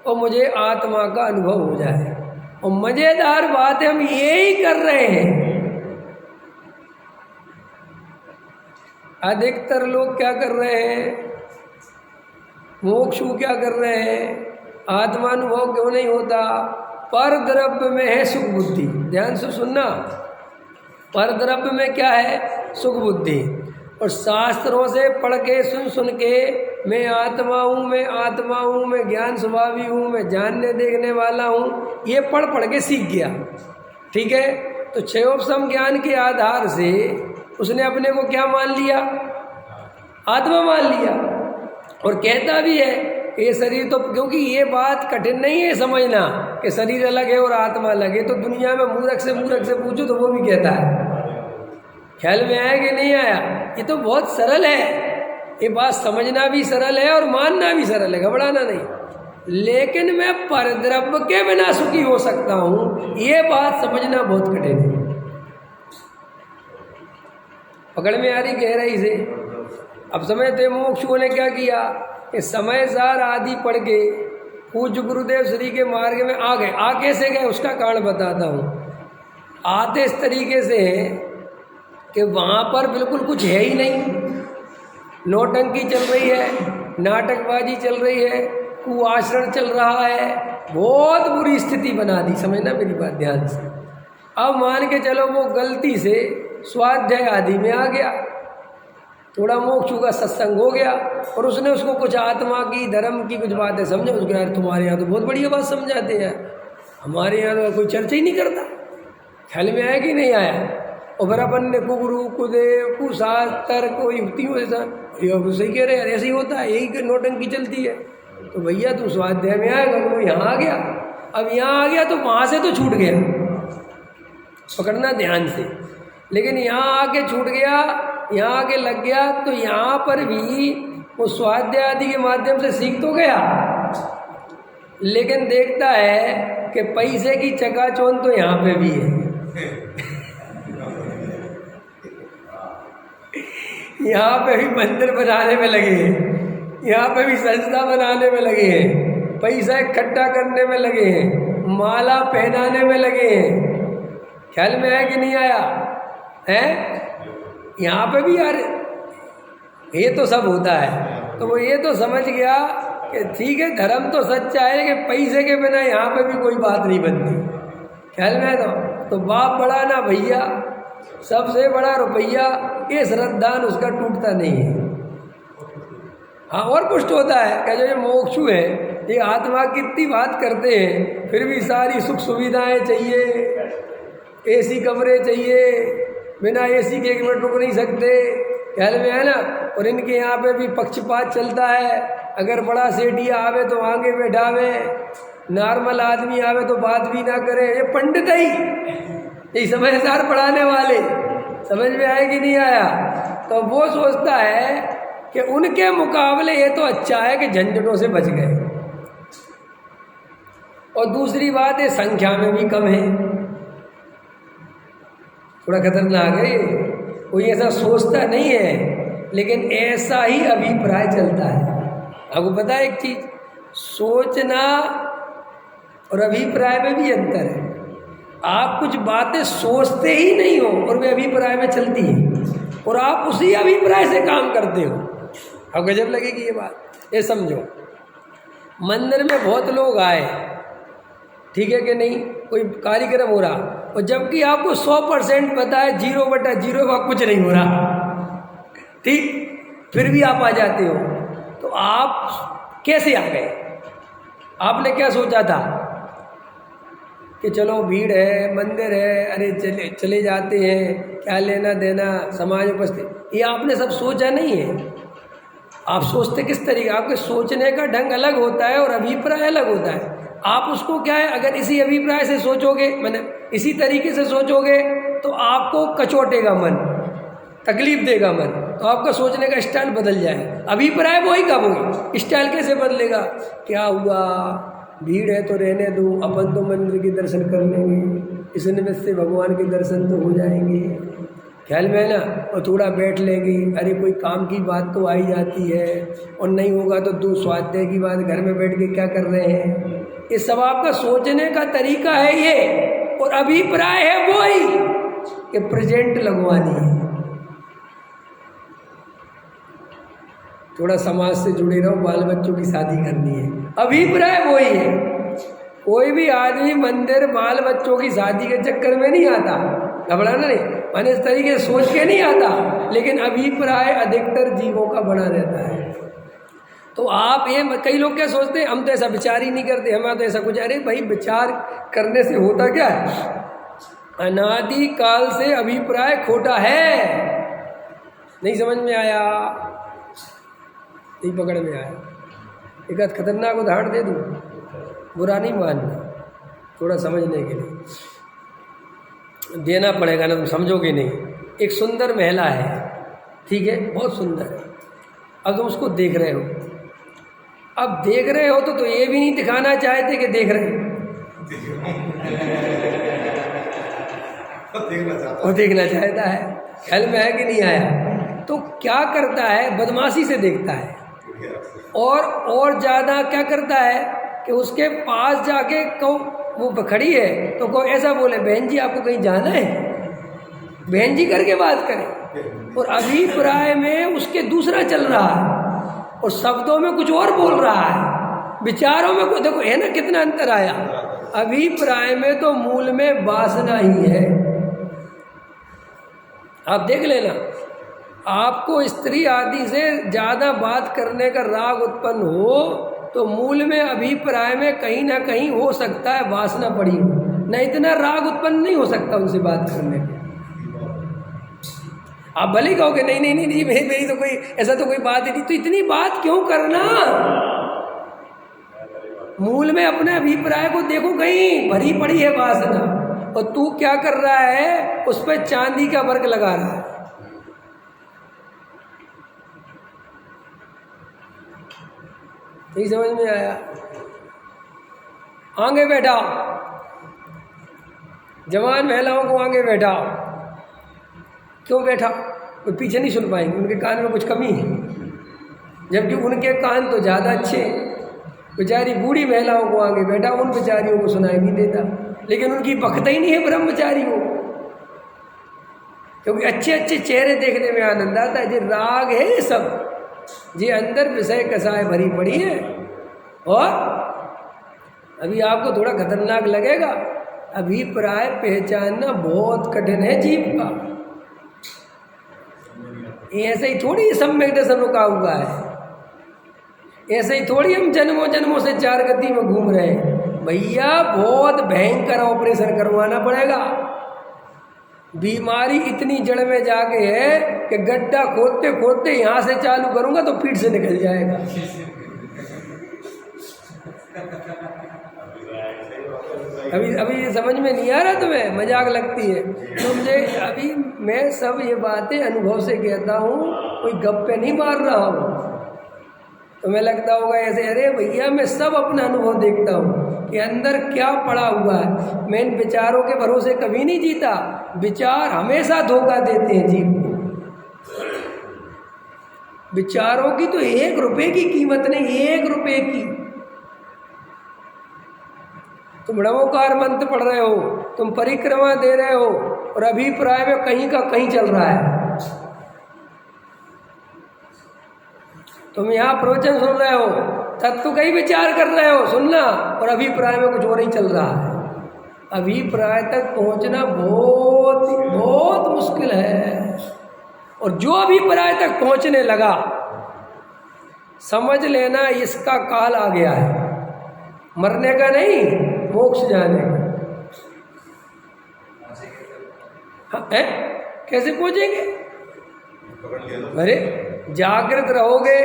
और मुझे आत्मा का अनुभव हो जाए। और मजेदार बात है, हम यही कर रहे हैं। अधिकतर लोग क्या कर रहे हैं? मोक्षु क्या कर रहे हैं? आत्मानुभव क्यों नहीं होता? पर द्रव्य में है सुख बुद्धि। ध्यान से सुनना, पर द्रव्य में क्या है? सुख बुद्धि। और शास्त्रों से पढ़ के सुन सुन के मैं आत्मा हूँ, मैं आत्मा हूँ, मैं ज्ञान स्वभावी हूँ, मैं जानने देखने वाला हूँ, ये पढ़ पढ़ के सीख गया। ठीक है, तो क्षयोपशम ज्ञान के आधार से उसने अपने को क्या मान लिया? आत्मा मान लिया। और कहता भी है ये शरीर तो, क्योंकि ये बात कठिन नहीं है समझना कि शरीर अलग है और आत्मा अलग है, तो दुनिया में मूर्ख से पूछो तो वो भी कहता है। ख्याल में आया कि नहीं आया? ये तो बहुत सरल है, ये बात समझना भी सरल है और मानना भी सरल है, घबराना नहीं। लेकिन मैं परद्रव्य के बिना सुखी हो सकता हूँ, ये बात समझना बहुत कठिन है। पकड़ में आ रही गहराई से? अब समझते मोक्षुओं ने क्या किया कि समय सार आदि पढ़ के पूज्य गुरुदेव श्री के मार्ग में आ गए। आ कैसे गए उसका कारण बताता हूँ। आते इस तरीके से है कि वहाँ पर बिल्कुल कुछ है ही नहीं, नौटंकी चल रही है, नाटकबाजी चल रही है, कुआचरण चल रहा है, बहुत बुरी स्थिति बना दी। समझना मेरी बात ध्यान से। अब मान के चलो वो गलती से स्वाध्याय आदि में आ गया, थोड़ा मोक्षु का सत्संग हो गया और उसने उसको कुछ आत्मा की धर्म की कुछ बातें समझा। उसको यार तुम्हारे यहाँ तो बहुत बढ़िया बात समझाते हैं, हमारे यहाँ तो कोई चर्चा ही नहीं करता। ख्याल में आया कि नहीं आया? और फिर अपन ने कुगुरु कुदेव कुशास्त्र को युक्तियों से सही कह रहे हैं, ऐसे ही होता है, यही नौटंकी चलती है। तो भैया तू स्वाध्याय में आएगा, वो यहाँ आ गया। अब यहाँ आ गया तो वहाँ से तो छूट गया, पकड़ना ध्यान से। लेकिन यहाँ आके छूट गया, यहाँ आके लग गया, तो यहाँ पर भी वो स्वाध्याय आदि के माध्यम से सीख तो गया, लेकिन देखता है कि पैसे की चकाचौंध तो यहाँ पे भी है। यहाँ पे भी मंदिर बनाने में लगे हैं, यहाँ पे भी संस्था बनाने में लगे हैं, पैसा इकट्ठा करने में लगे हैं, माला पहनाने में लगे हैं। ख्याल में आया कि नहीं आया है? यहाँ पे भी यार ये तो सब होता है। तो वो ये तो समझ गया कि ठीक है, धर्म तो सच्चा है, कि पैसे के बिना यहाँ पे भी कोई बात नहीं बनती। ख्याल में है? तो बाप बड़ा ना भैया, सबसे बड़ा रुपया, ये श्रद्धान उसका टूटता नहीं है। हाँ, और पुष्ट होता है कि जो ये मोक्षु है, ये आत्मा की इतनी बात करते हैं, फिर भी सारी सुख सुविधाएं चाहिए, एसी कमरे चाहिए, बिना एसी के 1 मिनट रुक नहीं सकते। ख्याल में है ना? और इनके यहाँ पे भी पक्षपात चलता है, अगर बड़ा सेठिया आवे तो आगे बैठावे, नॉर्मल आदमी आवे तो बात भी ना करे। ये पंडित ही, ये समझदार पढ़ाने वाले, समझ में आया कि नहीं आया? तो वो सोचता है कि उनके मुकाबले ये तो अच्छा है कि झंझटों से बच गए। और दूसरी बात है, संख्या में भी कम है, थोड़ा खतरनाक है ये। कोई ऐसा सोचता नहीं है, लेकिन ऐसा ही अभिप्राय चलता है। आपको पता है एक चीज, सोचना और अभिप्राय में भी अंतर है। आप कुछ बातें सोचते ही नहीं हो और वे अभिप्राय में चलती हैं, और आप उसी अभिप्राय से काम करते हो। अब गजब लगेगी ये बात। ये समझो, मंदिर में बहुत लोग आए, ठीक है कि नहीं, कोई कार्यक्रम हो रहा, और जबकि आपको 100% पता है 0/0 का कुछ नहीं हो रहा, ठीक, फिर भी आप आ जाते हो। तो आप कैसे आ गए? आपने क्या सोचा था कि चलो भीड़ है, मंदिर है, अरे चले जाते हैं, क्या लेना देना, समाज उपस्थित, ये आपने सब सोचा नहीं है। आप सोचते किस तरीके, आपके सोचने का ढंग अलग होता है और अभिप्राय अलग होता है। आप उसको क्या है, अगर इसी अभिप्राय से सोचोगे, मैंने इसी तरीके से सोचोगे, तो आपको कचोटेगा मन, तकलीफ देगा मन, तो आपका सोचने का स्टाइल बदल जाए। अभिप्राय वही का वही, स्टाइल कैसे बदलेगा? क्या हुआ, भीड़ है तो रहने दो, अपन तो मंदिर के दर्शन कर लेंगे, इस निमित्त से भगवान के दर्शन तो हो जाएंगे। ख्याल में है ना? और थोड़ा बैठ लेंगे, अरे कोई काम की बात तो आई जाती है, और नहीं होगा तो 2 स्वाध्याय की बात, घर में बैठ के क्या कर रहे हैं। ये सब आपका सोचने का तरीका है ये, और अभिप्राय है वो ही कि प्रेजेंट लगवानी है। थोड़ा समाज से जुड़े रहो, बाल बच्चों की शादी करनी है, अभिप्राय वो ही है। कोई भी आदमी मंदिर बाल बच्चों की शादी के चक्कर में नहीं आता, घबराना नहीं, माने इस तरीके से सोच के नहीं आता, लेकिन अभिप्राय अधिकतर जीवों का बना रहता है। तो आप ये, कई लोग क्या सोचते हैं, हम तो ऐसा विचार ही नहीं करते, हमारा तो ऐसा कुछ, अरे भाई विचार करने से होता क्या है, अनादि काल से अभिप्राय खोटा है। नहीं समझ में आया? नहीं पकड़ में आया? एक आध खतरनाक उदाहरण दे दूँ, बुरा नहीं मानना, थोड़ा समझने के लिए देना पड़ेगा ना, तुम समझोगे नहीं। एक सुंदर महिला है, ठीक है, बहुत सुंदर है। अब तुम उसको देख रहे हो, अब देख रहे हो तो ये भी नहीं दिखाना चाहते कि देख रहे हो, वो देखना चाहता है। ख्याल में है कि नहीं आया? तो क्या करता है, बदमाशी से देखता है, और ज़्यादा क्या करता है कि उसके पास जाके वो खड़ी है तो कोई ऐसा बोले, बहन जी आपको कहीं जाना है, बहन जी करके बात करे, और अभिप्राय में उसके दूसरा चल रहा है और शब्दों में कुछ और बोल रहा है, विचारों में कोई, देखो है ना कितना अंतर आया। अभिप्राय में तो मूल में वासना ही है। आप देख लेना, आपको स्त्री आदि से ज़्यादा बात करने का राग उत्पन्न हो तो मूल में अभिप्राय में कहीं ना कहीं हो सकता है वासना पड़ी हो, न इतना राग उत्पन्न नहीं हो सकता उनसे बात करने में। आप भले कहोगे नहीं नहीं नहीं मेरी तो कोई ऐसा तो कोई बात ही नहीं, तो इतनी बात क्यों करना? मूल में अपने अभिप्राय को देखो, कहीं भरी पड़ी है वासना, और तू क्या कर रहा है, उस पर चांदी का वर्क लगा रहा है। नहीं समझ में आया? आगे बैठाओ, जवान महिलाओं को आगे बैठाओ। क्यों बैठा? वो पीछे नहीं सुन पाएंगे, उनके कान में कुछ कमी है, जबकि उनके कान तो ज़्यादा अच्छे। बेचारी बूढ़ी महिलाओं को आगे बैठा, उन बेचारियों को सुनाई नहीं देता, लेकिन उनकी बखता ही नहीं है ब्रह्मचारी को, क्योंकि अच्छे अच्छे चेहरे देखने में आनंद आता है। जो राग है ये सब, ये अंदर विषय कसाय भरी पड़ी है। और अभी आपको थोड़ा खतरनाक लगेगा, अभिप्राय पहचानना बहुत कठिन है जीव का। ऐसे ही थोड़ी सम्यक दर्शन रुका हुआ है, ऐसे ही थोड़ी हम जन्मों जन्मों से चार गति में घूम रहे हैं। भैया बहुत भयंकर ऑपरेशन करवाना पड़ेगा। बीमारी इतनी जड़ में जाके है कि गड्ढा खोदते खोदते यहाँ से चालू करूँगा तो पीठ से निकल जाएगा। अभी समझ में नहीं आ रहा तुम्हें? मजाक लगती है तुमसे। अभी मैं सब ये बातें अनुभव से कहता हूँ, कोई गप्पे नहीं मार रहा हूँ। तुम्हें लगता होगा ऐसे, अरे भैया मैं सब अपना अनुभव देखता हूँ कि अंदर क्या पड़ा हुआ है। मैं इन विचारों के भरोसे कभी नहीं जीता। विचार हमेशा धोखा देते हैं जीव को। विचारों की तो 1 रुपए की कीमत नहीं, 1 रुपए की। तुम नमोकार मंत्र पढ़ रहे हो, तुम परिक्रमा दे रहे हो, और अभिप्राय में कहीं का कहीं चल रहा है। तुम यहाँ प्रवचन सुन रहे हो, तत्व कहीं विचार कर रहे हो, सुनना, और अभिप्राय में कुछ और ही चल रहा है। अभिप्राय तक पहुँचना बहुत बहुत मुश्किल है। और जो अभिप्राय तक पहुँचने लगा, समझ लेना इसका काल आ गया है। मरने का नहीं, मोक्ष जाने का। हाँ, कैसे पहुँचेंगे? अरे जागृत रहोगे,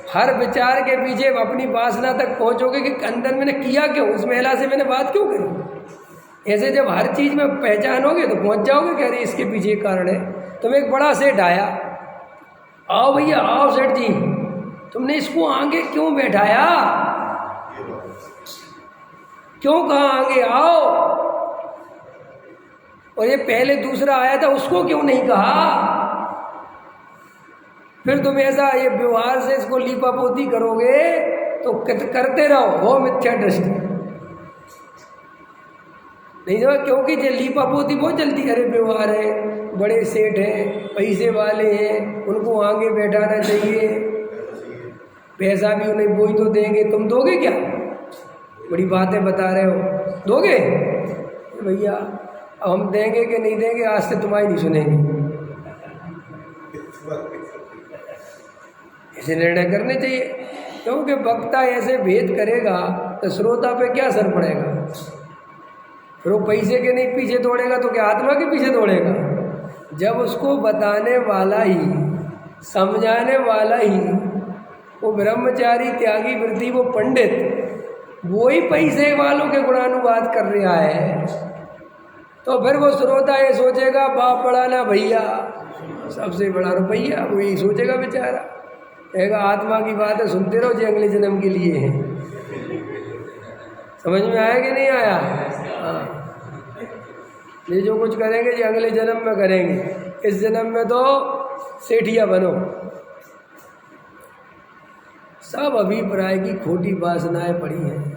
हर विचार के पीछे अपनी वासना तक पहुंचोगे कि अंदर मैंने किया क्यों, उस महिला से मैंने बात क्यों करी। ऐसे जब हर चीज़ में पहचानोगे तो पहुंच जाओगे कि अरे इसके पीछे कारण है। तुम एक बड़ा सेठ आया, आओ भैया आओ सेठ जी, तुमने इसको आगे क्यों बैठाया, क्यों कहा आगे आओ, और ये पहले दूसरा आया था उसको क्यों नहीं कहा। फिर तुम ऐसा ये व्यवहार से इसको लीपापोती करोगे तो करते रहो, वो मिथ्या दृष्टि नहीं जो, क्योंकि ये लीपापोती बहुत जल्दी, अरे व्यवहार है, बड़े सेठ हैं, पैसे वाले हैं, उनको आगे बैठाना चाहिए, पैसा भी उन्हें वो ही तो देंगे, तुम दोगे क्या? बड़ी बातें बता रहे हो, दोगे? भैया अब हम देंगे कि नहीं देंगे, आज से तुम्हारी नहीं सुनेंगे। ऐसे निर्णय करने चाहिए, क्योंकि वक्ता ऐसे भेद करेगा तो श्रोता पे क्या असर पड़ेगा। फिर वो पैसे के नहीं पीछे दौड़ेगा तो क्या आत्मा के पीछे दौड़ेगा। जब उसको बताने वाला ही, समझाने वाला ही, वो ब्रह्मचारी, त्यागी, व्रती, वो पंडित, वो ही पैसे वालों के गुणानुवाद कर रहा है, तो फिर वो श्रोता ये सोचेगा बाप बड़ा ना भैया, सबसे बड़ा रुपैया, वो यही सोचेगा बेचारा। कहेगा आत्मा की बात है, सुनते रहो, जो अगले जन्म के लिए है। समझ में आया कि नहीं आया? हाँ, ये जो कुछ करेंगे ये अगले जन्म में करेंगे, इस जन्म में तो सेठिया बनो। सब अभिप्राय की खोटी वासनाएं पड़ी हैं।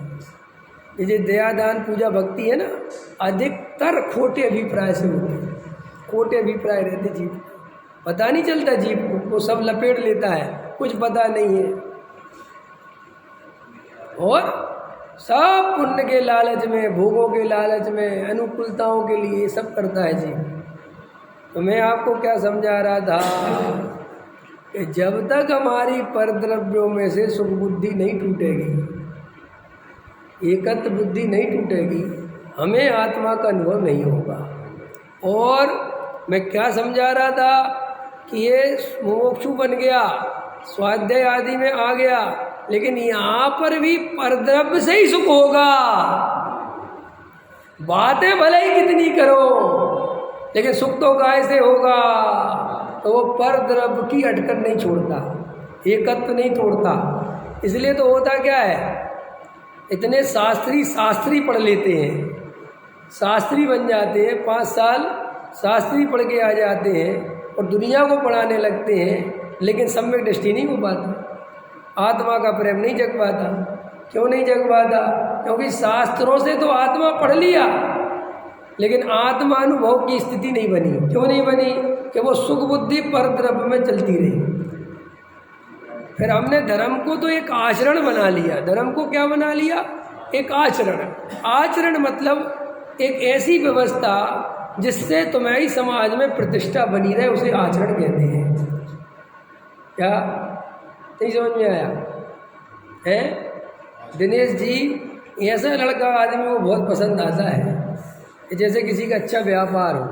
ये दया दान पूजा भक्ति है ना, अधिकतर खोटे अभिप्राय से होते हैं। खोटे अभिप्राय रहते जीव को, पता नहीं चलता जीव को, वो सब लपेट लेता है, कुछ पता नहीं है, और सब पुण्य के लालच में, भोगों के लालच में, अनुकूलताओं के लिए सब करता है जीव। तो मैं आपको क्या समझा रहा था कि जब तक हमारी परद्रव्यों में से सुख बुद्धि नहीं टूटेगी, एकत्व बुद्धि नहीं टूटेगी, हमें आत्मा का अनुभव नहीं होगा। और मैं क्या समझा रहा था कि ये मोक्षु बन गया, स्वाध्याय आदि में आ गया, लेकिन यहाँ पर भी परद्रव्य से ही सुख होगा। बातें भले ही कितनी करो, लेकिन सुख तो गाय से होगा। तो वो परद्रव्य की अटकन नहीं छोड़ता, एकत्व नहीं तोड़ता। इसलिए तो होता क्या है, इतने शास्त्री पढ़ लेते हैं, शास्त्री बन जाते हैं, 5 साल शास्त्री पढ़ के आ जाते हैं और दुनिया को पढ़ाने लगते हैं, लेकिन सम्यक दृष्टि नहीं हो पाता, आत्मा का प्रेम नहीं जग पाता। क्यों नहीं जग पाता? क्योंकि शास्त्रों से तो आत्मा पढ़ लिया, लेकिन आत्मानुभव की स्थिति नहीं बनी। क्यों नहीं बनी? कि वो सुख बुद्धि परद्रव्य में चलती रही। फिर हमने धर्म को तो एक आचरण बना लिया। धर्म को क्या बना लिया? एक आचरण। आचरण मतलब एक ऐसी व्यवस्था जिससे तुम्हारी समाज में प्रतिष्ठा बनी रहे, उसे आचरण कहते हैं। क्या नहीं समझ में आया है? दिनेश जी ऐसा लड़का आदमी को बहुत पसंद आता है, जैसे किसी का अच्छा व्यापार हो,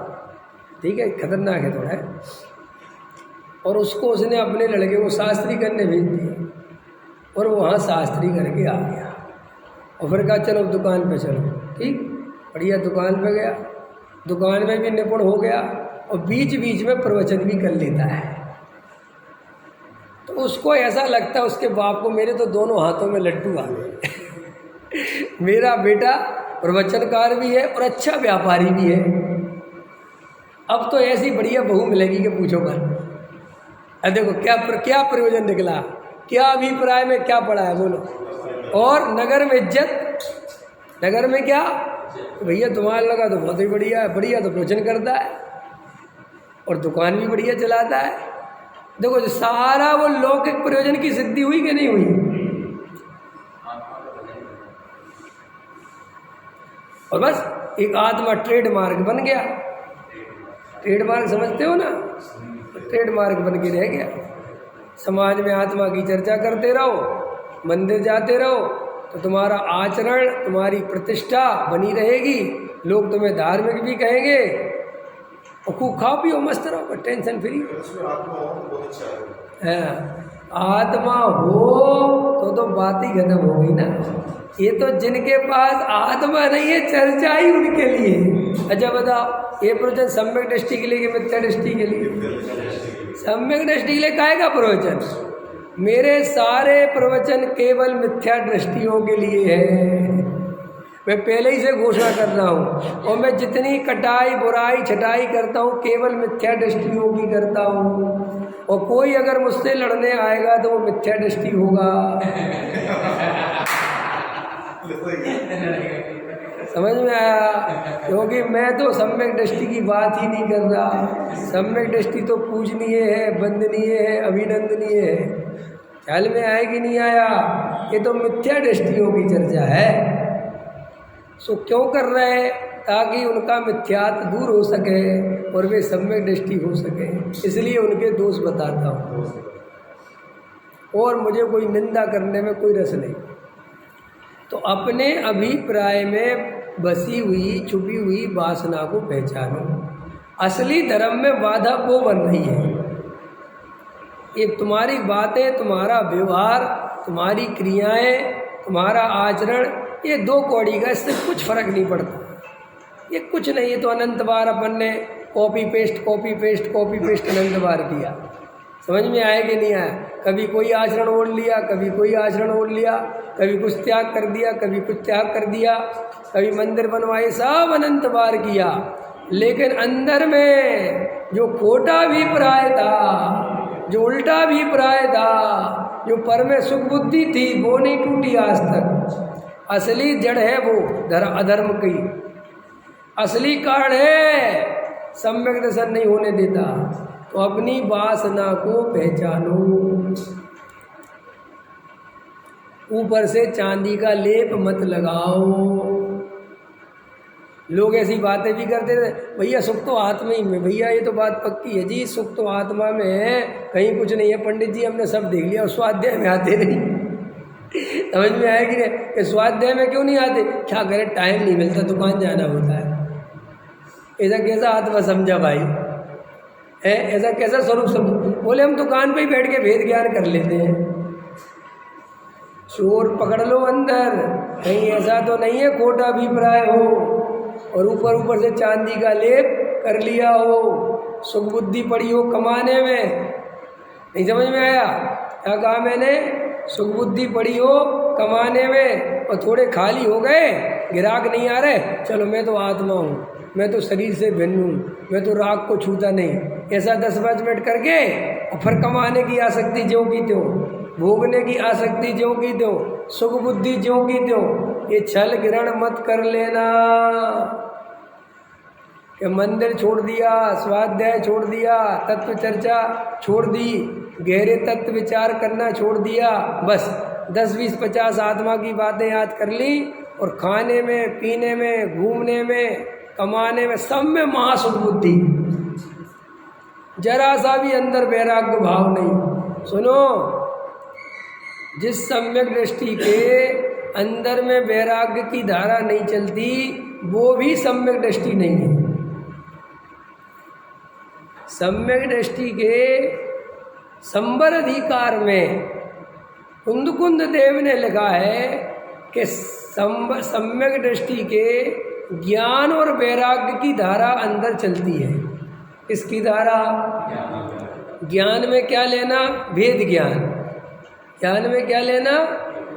ठीक है, खतरनाक है थोड़ा है, और उसको उसने अपने लड़के को शास्त्री करने भेज दिया, और वो वहाँ शास्त्री करके आ गया, और फिर कहा चलो दुकान पे चलो। ठीक, बढ़िया, दुकान पे गया, दुकान में भी निपुण हो गया, और बीच बीच में प्रवचन भी कर लेता है। तो उसको ऐसा लगता है उसके बाप को, मेरे तो दोनों हाथों में लड्डू आ गए मेरा बेटा प्रवचनकार भी है और अच्छा व्यापारी भी है, अब तो ऐसी बढ़िया बहू मिलेगी कि पूछो मत। अब देखो क्या प्रयोजन निकला, क्या अभिप्राय में क्या पड़ा है बोलो। और नगर में इज्जत, नगर में क्या, भैया तुम्हारा लगा तो बहुत ही बढ़िया है, बढ़िया तो प्रवचन करता है और दुकान भी बढ़िया चलाता है। देखो जो सारा वो लौकिक प्रयोजन की सिद्धि हुई कि नहीं हुई? और बस एक आत्मा ट्रेडमार्क बन गया। ट्रेडमार्क समझते हो ना? ट्रेडमार्क बन के रह गया। समाज में आत्मा की चर्चा करते रहो, मंदिर जाते रहो, तो तुम्हारा आचरण, तुम्हारी प्रतिष्ठा बनी रहेगी, लोग तुम्हें धार्मिक भी कहेंगे, और खूब खाओ पियो मस्त रहो, टेंशन फ्री। आत्मा हो तो बात ही खत्म हो गई ना। ये तो जिनके पास आत्मा नहीं है, चर्चा ही उनके लिए। अच्छा बताओ, ये प्रवचन सम्यक दृष्टि के लिए कि मिथ्या दृष्टि के लिए? सम्यक दृष्टि के लिए काहे का प्रवचन? मेरे सारे प्रवचन केवल मिथ्या दृष्टियों के लिए है। मैं पहले ही से घोषणा कर रहा हूँ, और मैं जितनी कटाई बुराई छटाई करता हूँ केवल मिथ्या दृष्टियों की करता हूँ, और कोई अगर मुझसे लड़ने आएगा तो वो मिथ्या दृष्टि होगा। समझ में आया? क्योंकि मैं तो सम्यक दृष्टि की बात ही नहीं कर रहा। सम्यक दृष्टि तो पूजनीय है, वंदनीय है, अभिनंदनीय है। ख्याल में आया कि नहीं आया? ये तो मिथ्या दृष्टियों की चर्चा है। सो क्यों कर रहे हैं? ताकि उनका मिथ्यात्व दूर हो सके और वे सम्यक दृष्टि हो सके, इसलिए उनके दोष बताता हूँ। और मुझे कोई निंदा करने में कोई रस नहीं। तो अपने अभिप्राय में बसी हुई छुपी हुई वासना को पहचानो। असली धर्म में बाधा वो बन रही है, ये तुम्हारी बातें, तुम्हारा व्यवहार, तुम्हारी क्रियाएं, तुम्हारा आचरण, ये दो कौड़ी का, इससे कुछ फर्क नहीं पड़ता। ये कुछ नहीं, ये तो अनंत बार अपन ने कॉपी पेस्ट अनंत बार किया। समझ में आया कि नहीं आया? कभी कोई आचरण ओढ़ लिया, कभी कोई आचरण ओढ़ लिया, कभी कुछ त्याग कर दिया, कभी कुछ त्याग कर दिया, कभी मंदिर बनवाए, सब अनंत बार किया। लेकिन अंदर में जो खोटा अभिप्राय था, जो उल्टा अभिप्राय था, जो पर में सुख बुद्धि थी, वो नहीं टूटी आज तक। असली जड़ है वो अधर्म की, असली कारण है, सम्यक दर्शन नहीं होने देता। तो अपनी वासना को पहचानो। ऊपर से चांदी का लेप मत लगाओ। लोग ऐसी बातें भी करते थे, भैया सुख तो आत्मा ही में। भैया ये तो बात पक्की है जी, सुख तो आत्मा में है, कहीं कुछ नहीं है। पंडित जी हमने सब देख लिया, और स्वाध्याय में आते नहीं। समझ में आया कि नहीं? कि स्वाध्याय में क्यों नहीं आते? क्या करें, टाइम नहीं मिलता, दुकान जाना होता है। ऐसा कैसा आत्मा समझा भाई है? ऐसा कैसा स्वरूप समझ? बोले हम दुकान पे ही बैठ के भेद ज्ञान कर लेते हैं। चोर पकड़ लो अंदर, कहीं ऐसा तो नहीं है खोटा अभिप्राय हो और ऊपर से चांदी का लेप कर लिया हो, सुख बुद्धि पड़ी हो कमाने में। नहीं समझ में आया? क्या कहा मैंने? सुख बुद्धि पड़ी हो कमाने में और थोड़े खाली हो गए, ग्राहक नहीं आ रहे, चलो मैं तो आत्मा हूँ, मैं तो शरीर से भिन्न हूँ, मैं तो राग को छूता नहीं। ऐसा 10-5 मिनट करके और फिर कमाने की आसक्ति ज्यों की त्यों, भोगने की आसक्ति ज्यों की त्यों, सुख बुद्धि ज्यों की त्यों। ये छल ग्रहण मत कर लेना कि मंदिर छोड़ दिया, स्वाध्याय छोड़ दिया, तत्व चर्चा छोड़ दी, गहरे तत्व विचार करना छोड़ दिया, बस 10-20-50 आत्मा की बातें याद कर ली और खाने में, पीने में, घूमने में, कमाने में, सब में महासुख बुद्धि, जरा सा भी अंदर वैराग्य भाव नहीं। सुनो, जिस सम्यक दृष्टि के अंदर में वैराग्य की धारा नहीं चलती, वो भी सम्यक दृष्टि नहीं है। सम्यक दृष्टि के संबर अधिकार में कुंद देव ने लिखा है कि सम्यक दृष्टि के ज्ञान और वैराग्य की धारा अंदर चलती है। इसकी धारा, ज्ञान में क्या लेना? भेद ज्ञान। ज्ञान में क्या लेना?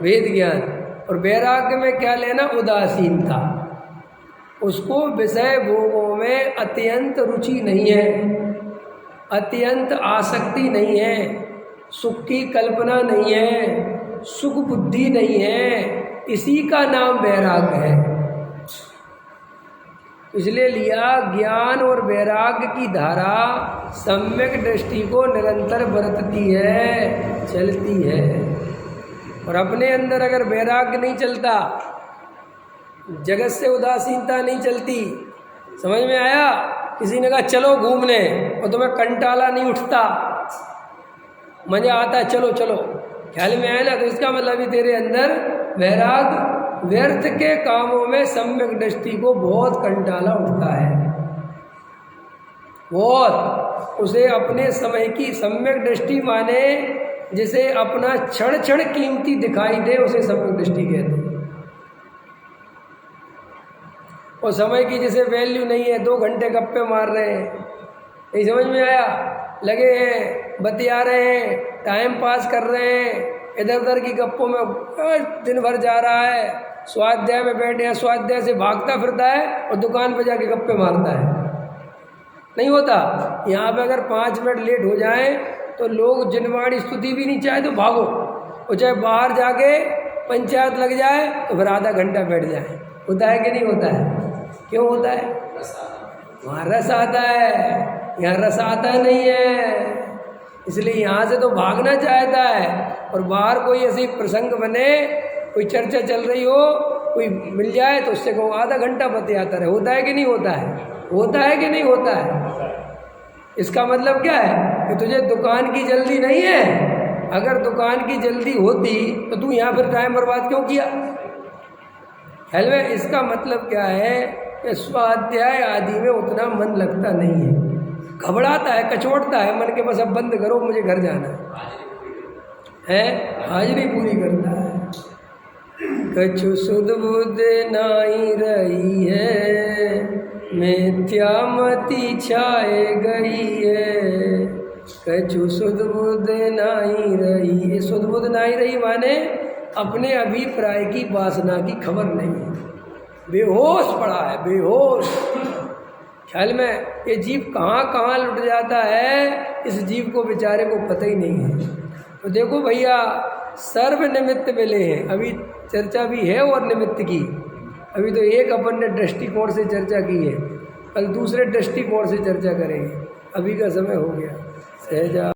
भेद ज्ञान। और वैराग्य में क्या लेना? उदासीनता। उसको विषय भोगों में अत्यंत रुचि नहीं है, अत्यंत आसक्ति नहीं है, सुख की कल्पना नहीं है, सुख बुद्धि नहीं है, इसी का नाम वैराग्य है। इसलिए लिया ज्ञान और वैराग्य की धारा सम्यक दृष्टि को निरंतर बरतती है, चलती है। और अपने अंदर अगर वैराग्य नहीं चलता, जगत से उदासीनता नहीं चलती, समझ में आया? किसी ने कहा चलो घूमने और तुम्हें कंटाला नहीं उठता, मजा आता है, चलो चलो, ख्याल में आया ना? तो इसका मतलब भी तेरे अंदर वैराग्य, व्यर्थ के कामों में सम्यक दृष्टि को बहुत कंटाला उठता है, बहुत। उसे अपने समय की सम्यक दृष्टि माने, जिसे अपना क्षण क्षण कीमती दिखाई दे, उसे सम्यक दृष्टि कहते हैं। और समय की जैसे वैल्यू नहीं है, 2 घंटे गप्पे मार रहे हैं, नहीं समझ में आया? लगे हैं, बतिया रहे हैं, टाइम पास कर रहे हैं, इधर उधर की गप्पों में दिन भर जा रहा है, स्वाध्याय में बैठे हैं, स्वाध्याय से भागता फिरता है और दुकान पर जाके गप्पे मारता है। नहीं होता? यहाँ पे अगर 5 मिनट लेट हो जाए तो लोग जिनवाणी स्तुति भी नहीं चाहे तो भागो, और चाहे बाहर जाके पंचायत लग जाए तो फिर आधा घंटा बैठ जाए। होता है कि नहीं होता है? क्यों होता है? वहाँ रस आता है, यहाँ रस आता नहीं है। इसलिए यहाँ से तो भागना चाहता है, और बाहर कोई ऐसी प्रसंग बने, कोई चर्चा चल रही हो कोई मिल जाए तो उससे कहो आधा घंटा बतियाता रहे। होता है कि नहीं होता है? होता है कि नहीं होता है? इसका मतलब क्या है कि तुझे दुकान की जल्दी नहीं है। अगर दुकान की जल्दी होती तो तू यहाँ फिर टाइम बर्बाद क्यों किया? हलवे इसका मतलब क्या है कि स्वाध्याय आदि में उतना मन लगता नहीं है, घबराता है, कचोटता है मन के, बस अब बंद करो मुझे घर जाना है, हाजिरी पूरी करता है। कछु सुध बुध नाई रही है, मिथ्यामति छाए गई है। कछु सुध बुध नाई रही, सुध बुध नाई रही माने अपने अभिप्राय की वासना की खबर नहीं है, बेहोश पड़ा है, बेहोश। ख्याल में ये जीव कहाँ कहाँ लुट जाता है, इस जीव को बेचारे को पता ही नहीं है। तो देखो भैया, सर्व निमित्त मिले हैं, अभी चर्चा भी है और निमित्त की। अभी तो एक अपन ने दृष्टिकोण से चर्चा की है, कल दूसरे दृष्टिकोण से चर्चा करेंगे। अभी का समय हो गया। सहजा